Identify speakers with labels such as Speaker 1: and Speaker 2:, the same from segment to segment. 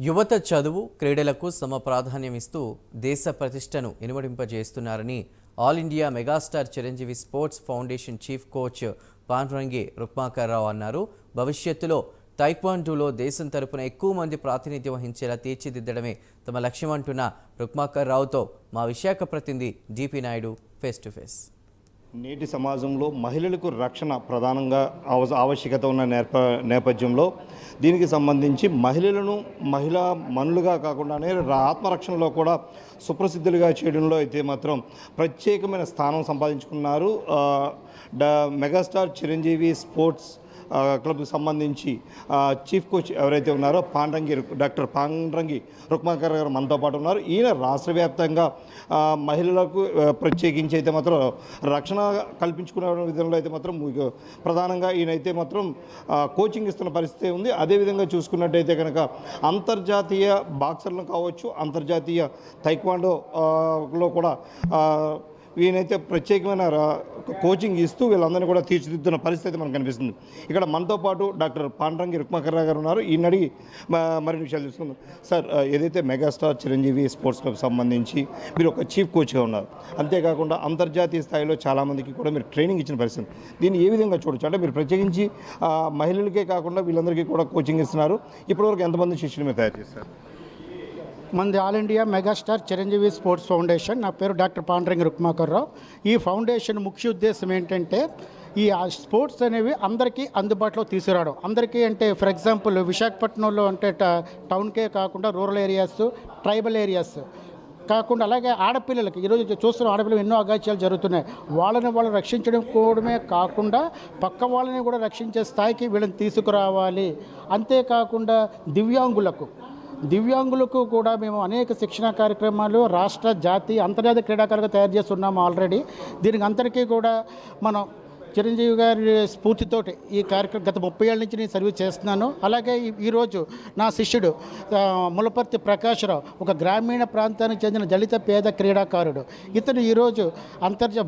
Speaker 1: యువత చదువు క్రీడలకు సమ ప్రాధాన్యం ఇస్తూ దేశ ప్రతిష్టను ఇనుమడింపజేస్తున్నారని all India megastar Chiranjeevi sports foundation chief coach Pandrangi Rukmakarrao అన్నారు. భవిష్యత్తులో తైక్వాండోలో దేశం తరపున ఎక్కువ మంది ప్రాతినిధ్యం వహించేలా తీర్చిదిద్దడమే తమ లక్ష్యం అంటున్న రుక్మాకర్రావుతో మా విశాఖ ప్రతినిధి DP Naidu face to face.
Speaker 2: నేటి సమాజంలో మహిళలకు రక్షణ ప్రధానంగా ఆవశ్యకత ఉన్న నేపథ్యంలో దీనికి సంబంధించి మహిళా మనులుగా కాకుండానే ఆత్మరక్షణలో కూడా సుప్రసిద్ధులుగా చేయడంలో అయితే మాత్రం ప్రత్యేకమైన స్థానం సంపాదించుకున్నారు. మెగాస్టార్ చిరంజీవి స్పోర్ట్స్ క్లబ్కి సంబంధించి చీఫ్ కోచ్ ఎవరైతే ఉన్నారో డాక్టర్ పాండ్రంగి రుక్మాకర్ గారు మనతో పాటు ఉన్నారు. ఈయన రాష్ట్ర వ్యాప్తంగా మహిళలకు ప్రత్యేకించి అయితే మాత్రం రక్షణ కల్పించుకునే విధంలో అయితే మాత్రం ప్రధానంగా ఈయనైతే మాత్రం కోచింగ్ ఇస్తున్న పరిస్థితి ఉంది. అదేవిధంగా చూసుకున్నట్టయితే కనుక అంతర్జాతీయ బాక్సర్లను కావచ్చు, అంతర్జాతీయ తైక్వాండోలో కూడా ఈయనైతే ప్రత్యేకమైన కోచింగ్ ఇస్తూ వీళ్ళందరినీ కూడా తీర్చిదిద్దున్న పరిస్థితి మనకు కనిపిస్తుంది. ఇక్కడ మనతో పాటు డాక్టర్ పాండ్రంగి రుక్మాకర్రావు గారు ఉన్నారు. ఈయన అడిగి మరిన్ని విషయాలు తెలుసుకుందాం. సార్, ఏదైతే మెగాస్టార్ చిరంజీవి స్పోర్ట్స్ క్లబ్ సంబంధించి మీరు ఒక చీఫ్ కోచ్గా ఉన్నారు, అంతేకాకుండా అంతర్జాతీయ స్థాయిలో చాలామందికి కూడా మీరు ట్రైనింగ్ ఇచ్చిన పరిస్థితి, దీన్ని ఏ విధంగా చూడొచ్చు? అంటే మీరు ప్రత్యేకించి మహిళలకే కాకుండా వీళ్ళందరికీ కూడా కోచింగ్ ఇస్తున్నారు. ఇప్పటివరకు ఎంతమంది శిష్యులు మీరు తయారు చేస్తారు?
Speaker 3: మనది all India megastar Chiranjeevi sports foundation. నా పేరు డాక్టర్ పాండ్రంగి రుక్మాకర్రావు. ఈ ఫౌండేషన్ ముఖ్య ఉద్దేశం ఏంటంటే ఈ స్పోర్ట్స్ అనేవి అందరికీ అందుబాటులో తీసుకురావడం. అందరికీ అంటే ఫర్ ఎగ్జాంపుల్ విశాఖపట్నంలో అంటే టౌన్కే కాకుండా రూరల్ ఏరియాస్, ట్రైబల్ ఏరియాస్ కాకుండా అలాగే ఆడపిల్లలకి ఈరోజు చూస్తున్న ఆడపిల్లలు ఎన్నో అగాత్యాలు జరుగుతున్నాయి. వాళ్ళు రక్షించడం కూడమే కాకుండా పక్క వాళ్ళని కూడా రక్షించే స్థాయికి వీళ్ళని తీసుకురావాలి. అంతేకాకుండా దివ్యాంగులకు కూడా మేము అనేక శిక్షణా కార్యక్రమాలు రాష్ట్ర, జాతీయ, అంతర్జాతీయ క్రీడాకారులుగా తయారు చేస్తున్నాము ఆల్రెడీ. దీనికి అందరికీ కూడా మనం చిరంజీవి గారి స్ఫూర్తితోటి ఈ కార్యక్రమం గత 30 ఏళ్ళ నుంచి నేను సర్వీస్ చేస్తున్నాను. అలాగే ఈరోజు నా శిష్యుడు ములపర్తి ప్రకాశ్రావు ఒక గ్రామీణ ప్రాంతానికి చెందిన దళిత పేద క్రీడాకారుడు. ఇతను ఈరోజు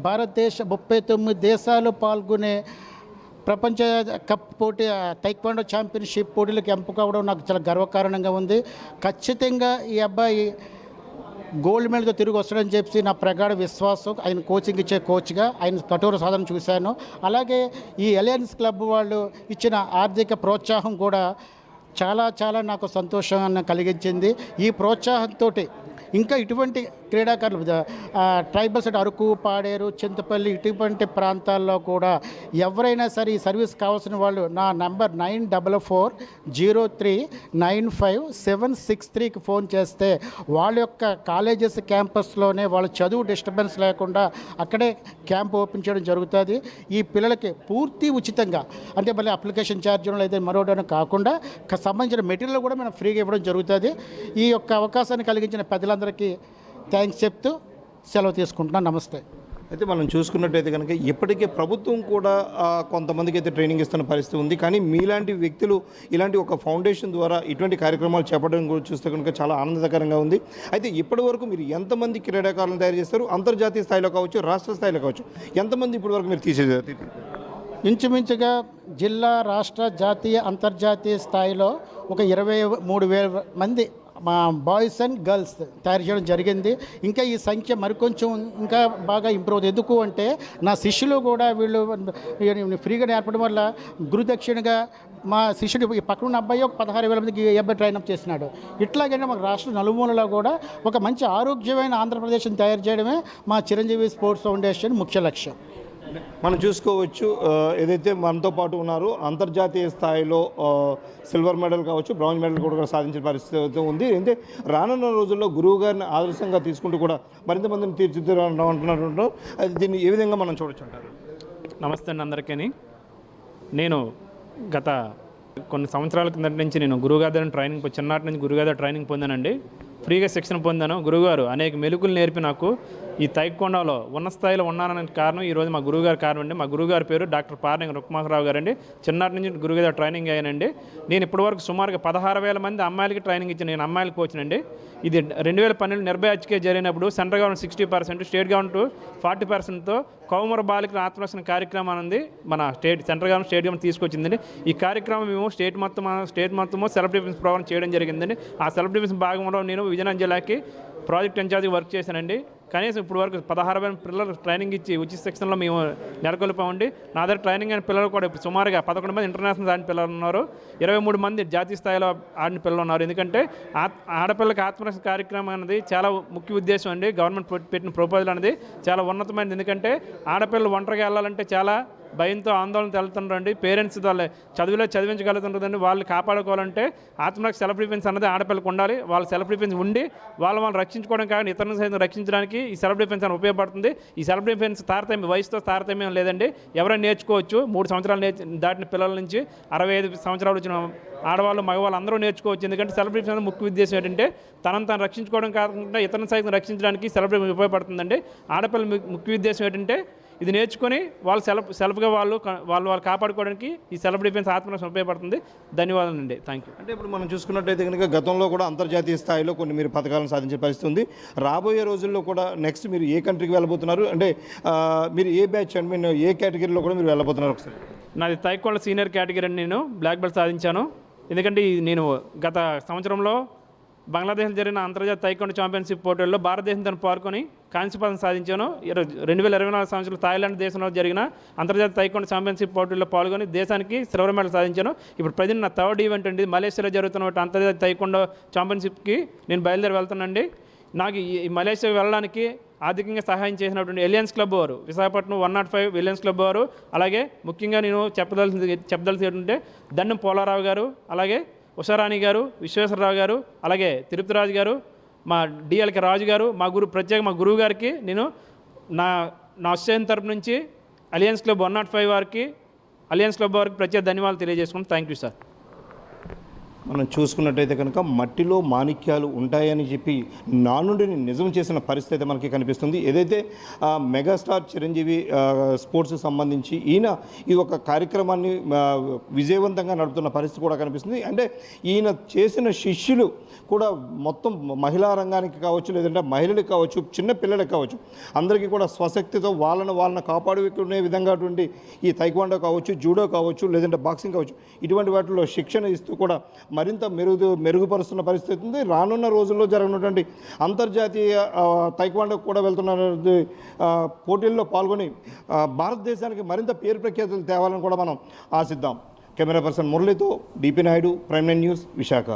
Speaker 3: భారతదేశ 39 దేశాలు పాల్గొనే ప్రపంచ కప్ పోటీ తైక్వాండో ఛాంపియన్షిప్ పోటీలకు ఎంపిక కావడం నాకు చాలా గర్వకారణంగా ఉంది. ఖచ్చితంగా ఈ అబ్బాయి గోల్డ్ మెడల్తో తిరిగి వస్తాడని చెప్పి నా ప్రగాఢ విశ్వాసం. ఆయన కోచింగ్ ఇచ్చే కోచ్గా ఆయన కఠోర సాధన చూశాను. అలాగే ఈ అలయన్స్ క్లబ్ వాళ్ళు ఇచ్చిన ఆర్థిక ప్రోత్సాహం కూడా చాలా నాకు సంతోషాన్ని కలిగించింది. ఈ ప్రోత్సాహంతో ఇంకా ఇటువంటి క్రీడాకారులు ట్రైబల్స్ అంటే అరకు, పాడేరు, చింతపల్లి ఇటువంటి ప్రాంతాల్లో కూడా ఎవరైనా సరే ఈ సర్వీస్ కావాల్సిన వాళ్ళు నా నంబర్ 9440395763కి ఫోన్ చేస్తే వాళ్ళ యొక్క కాలేజెస్ క్యాంపస్లోనే వాళ్ళ చదువు డిస్టర్బెన్స్ లేకుండా అక్కడే క్యాంప్ ఓపెన్ చేయడం జరుగుతుంది. ఈ పిల్లలకి పూర్తి ఉచితంగా, అంటే మళ్ళీ అప్లికేషన్ ఛార్జీలు అయితే మరోడని కాకుండా సంబంధించిన మెటీరియల్ కూడా మనం ఫ్రీగా ఇవ్వడం జరుగుతుంది. ఈ యొక్క అవకాశాన్ని కలిగించిన పెద్దలందరికీ థ్యాంక్స్ చెప్తూ సెలవు తీసుకుంటున్నాను. నమస్తే.
Speaker 2: అయితే మనం చూసుకున్నట్టయితే కనుక ఇప్పటికే ప్రభుత్వం కూడా కొంతమందికి అయితే ట్రైనింగ్ ఇస్తున్న పరిస్థితి ఉంది. కానీ మీలాంటి వ్యక్తులు ఇలాంటి ఒక ఫౌండేషన్ ద్వారా ఇటువంటి కార్యక్రమాలు చేపట్టడం కూడా చూస్తే కనుక చాలా ఆనందకరంగా ఉంది. అయితే ఇప్పటి వరకు మీరు ఎంతమంది క్రీడాకారులను తయారు చేస్తారు? అంతర్జాతీయ స్థాయిలో కావచ్చు, రాష్ట్ర స్థాయిలో కావచ్చు, ఎంతమంది ఇప్పటి వరకు మీరు తీసేది?
Speaker 3: ఇంచుమించుగా జిల్లా, రాష్ట్ర, జాతీయ, అంతర్జాతీయ స్థాయిలో ఒక 23,000 మంది మా బాయ్స్ అండ్ గర్ల్స్ తయారు చేయడం జరిగింది. ఇంకా ఈ సంఖ్య మరికొంచెం ఇంకా బాగా ఇంప్రూవ్ అవుతుంది. ఎందుకు అంటే నా శిష్యులు కూడా వీళ్ళు ఫ్రీగా నేర్పడం వల్ల గురుదక్షిణగా మా శిష్యుడు ఈ పక్కన అబ్బాయి ఒక 16,000 మందికి ఈ అబ్బాయి ట్రైనప్ చేస్తున్నాడు. ఇట్లాగైనా మాకు రాష్ట్ర నలుమూలలో కూడా ఒక మంచి ఆరోగ్యమైన ఆంధ్రప్రదేశ్ని తయారు చేయడమే మా చిరంజీవి స్పోర్ట్స్ ఫౌండేషన్ ముఖ్య లక్ష్యం.
Speaker 2: మనం చూసుకోవచ్చు, ఏదైతే మనతో పాటు ఉన్నారో అంతర్జాతీయ స్థాయిలో సిల్వర్ మెడల్ కావచ్చు, బ్రాంజ్ మెడల్ కూడా సాధించిన పరిస్థితి ఉంది. అయితే రానున్న రోజుల్లో గురువు గారిని ఆదర్శంగా తీసుకుంటూ కూడా మరింత మందిని తీర్చిదిద్దాలంటున్నారు. అది దీన్ని ఏ విధంగా మనం చూడొచ్చు అంటారు?
Speaker 4: నమస్తే అండి అందరికీ. నేను గత కొన్ని సంవత్సరాల కిందటి నుంచి నేను గురువుగారి ట్రైనింగ్ చిన్నటి నుంచి గురువుగారి ట్రైనింగ్ పొందానండి. ఫ్రీగా శిక్షణ పొందాను. గురువుగారు అనేక మెలుకులు నేర్పి నాకు ఈ తైక్కొండోలో ఉన్న స్థాయిలో ఉన్నానని కారణం ఈరోజు మా గురువుగారి కారణం అండి. మా గురువుగారి పేరు డాక్టర్ పార్నంగి రుక్మాకరావు గారండి. చిన్నటి నుంచి గురువుగారి ట్రైనింగ్ అయ్యానండి. నేను ఇప్పటివరకు సుమారుగా 16,000 మంది అమ్మాయిలకి ట్రైనింగ్ ఇచ్చాను. నేను అమ్మాయిలకు కోచ్నండి. ఇది 2012 నిర్భయ హెచ్కే జరిగినప్పుడు సెంట్రల్ గవర్నమెంట్ 60%, స్టేట్ గవర్నమెంట్ 40%తో కౌమర బాలికల ఆత్మరక్షణ కార్యక్రమం అనేది మన సెంట్రల్ గవర్నమెంట్, స్టేట్ గవర్నమెంట్ తీసుకొచ్చిందండి. ఈ కార్యక్రమం మేము స్టేట్ మొత్తము సెల్ఫ్ డిఫెన్స్ ప్రోగ్రామ్ చేయడం జరిగిందండి. ఆ సెల్ఫ్ డిఫెన్స్ భాగంలో నేను విజయనగరం జిల్లాకి ప్రాజెక్ట్ ఇన్ఛార్జ్గా వర్క్ చేశానండి. కనీసం ఇప్పుడు వరకు 16,000 పిల్లలు ట్రైనింగ్ ఇచ్చి ఉచిత శిక్షణలో మేము నెలకొల్పామండి. నా దగ్గర ట్రైనింగ్ అయిన పిల్లలు కూడా ఇప్పుడు సుమారుగా 11 మంది ఇంటర్నేషనల్ ఆడిన పిల్లలు ఉన్నారు. 23 మంది జాతీయ స్థాయిలో ఆడిన పిల్లలు ఉన్నారు. ఎందుకంటే ఆడపిల్లకి ఆత్మరక్షణ కార్యక్రమం అనేది చాలా ముఖ్య ఉద్దేశం అండి. గవర్నమెంట్ పెట్టిన ప్రపోజల్ అనేది చాలా ఉన్నతమైనది. ఎందుకంటే ఆడపిల్లలు ఒంటరిగా వెళ్ళాలంటే చాలా భయంతో ఆందోళన వెళ్తుంటారండి. పేరెంట్స్ వాళ్ళ చదివించగలుగుతుంటుందండి. వాళ్ళు కాపాడుకోవాలంటే ఆత్మరక్షణ సెల్ఫ్ డిఫెన్స్ అన్నది ఆడపిల్లలకు ఉండాలి. వాళ్ళ సెల్ఫ్ డిఫెన్స్ ఉండి వాళ్ళు రక్షించుకోవడం కాకుండా ఇతరులను సైతం రక్షించడానికి ఈ సెల్ఫ్ డిఫెన్స్ అని ఉపయోగపడుతుంది. ఈ సెల్ఫ్ డిఫెన్స్ వయసుతో తారతమ్యం లేదండి. ఎవరైనా నేర్చుకోవచ్చు. 3 సంవత్సరాలు దాటిన పిల్లల నుంచి 65 సంవత్సరాలు వచ్చిన ఆడవాళ్ళు, మగవాళ్ళు అందరూ నేర్చుకోవచ్చు. ఎందుకంటే సెల్ఫ్ డిఫెన్స్ అనేది ముఖ్య ఉద్దేశం ఏంటంటే తనను తాను రక్షించుకోవడం కాకుండా ఇతరులను సైతం రక్షించడానికి సెల్ఫ్ డిఫెన్స్ ఉపయోగపడుతుందండి. ఆడపిల్ల ముఖ్య ఉద్దేశం ఏంటంటే ఇది నేర్చుకొని వాళ్ళు సెల్ఫ్గా వాళ్ళు కాపాడుకోవడానికి ఈ సెల్ఫ్ డిఫెన్స్ ఆత్మరక్షణ ఉపయోగపడుతుంది. ధన్యవాదాలండి. Thank you.
Speaker 2: అంటే ఇప్పుడు మనం చూసుకున్నట్టయితే కనుక గతంలో కూడా అంతర్జాతీయ స్థాయిలో కొన్ని మీరు పథకాలను సాధించే పరిస్థితి ఉంది. రాబోయే రోజుల్లో కూడా నెక్స్ట్ మీరు ఏ కంట్రీకి వెళ్ళబోతున్నారు? అంటే మీరు ఏ బ్యాచ్ ఏ కేటగిరీలో కూడా మీరు వెళ్ళబోతున్నారు? ఒకసారి
Speaker 4: నాది తైక్కొండ సీనియర్ కేటగిరీ అని నేను బ్లాక్ బెల్ట్ సాధించాను. ఎందుకంటే నేను గత సంవత్సరంలో బంగ్లాదేశ్లో జరిగిన అంతర్జాతీయ తైక్కొండ ఛాంపియన్షిప్ పోటీల్లో భారతదేశం తను పాల్గొని కాంస్య పదకం సాధించాను. 2024 సంవత్సరంలో థాయిలాండ్ దేశంలో జరిగిన అంతర్జాతీయ తైక్కొండ ఛాంపియన్షిప్ పోటీల్లో పాల్గొని దేశానికి సిల్వర్ మెడల్ సాధించాను. ఇప్పుడు ప్రజెంట్ నా థర్డ్ ఈవెంట్ అండి. మలేషియాలో జరుగుతున్న అంతర్జాతీయ తైక్కొండ ఛాంపియన్షిప్కి నేను బయలుదేరి వెళ్తానండి. నాకు ఈ మలేషియా వెళ్ళడానికి ఆర్థికంగా సహాయం చేసినటువంటి ఎలియన్స్ క్లబ్ వారు, విశాఖపట్నం 105 ఎలియన్స్ క్లబ్ వారు, అలాగే ముఖ్యంగా నేను చెప్పదలసి ఏంటంటే దండం పోలారావు గారు, అలాగే ఉషారాణి గారు, విశ్వేశ్వరరావు గారు, అలాగే తిరుపతి రాజు గారు, మా డిఎల్కే రాజు గారు, మా గురువు గారికి నేను నా అసోసియేషన్ తరపు నుంచి అలియన్స్ క్లబ్ 105 వారికి, అలియన్స్ క్లబ్ వారికి ప్రత్యేక ధన్యవాదాలు తెలియజేసుకుంటాం. Thank you sir.
Speaker 2: మనం చూసుకున్నట్టయితే కనుక మట్టిలో మాణిక్యాలు ఉంటాయని చెప్పి నానుడిని నిజం చేసిన పరిస్థితి మనకి కనిపిస్తుంది. ఏదైతే మెగాస్టార్ చిరంజీవి స్పోర్ట్స్కి సంబంధించి ఈయన ఈ ఒక కార్యక్రమాన్ని విజయవంతంగా నడుపుతున్న పరిస్థితి కూడా కనిపిస్తుంది. అంటే ఈయన చేసిన శిష్యులు కూడా మొత్తం మహిళా రంగానికి కావచ్చు, లేదంటే మహిళలకు కావచ్చు, చిన్న పిల్లలకు కావచ్చు, అందరికీ కూడా స్వశక్తితో వాళ్ళని కాపాడుకునే విధంగా ఈ తైక్వాండో కావచ్చు, జూడో కావచ్చు, లేదంటే బాక్సింగ్ కావచ్చు, ఇటువంటి వాటిలో శిక్షణ ఇస్తూ కూడా మరింత మెరుగుపరుస్తున్న పరిస్థితి ఉంది. రానున్న రోజుల్లో జరగనున్నటువంటి అంతర్జాతీయ తైక్వాండో కూడా వెళ్తున్న పోటీల్లో పాల్గొని భారతదేశానికి మరింత పేరు ప్రఖ్యాతులు తేవాలని కూడా మనం ఆశిద్దాం. కెమెరా పర్సన్ మురళితో DP Naidu, prime nine news, Visakha.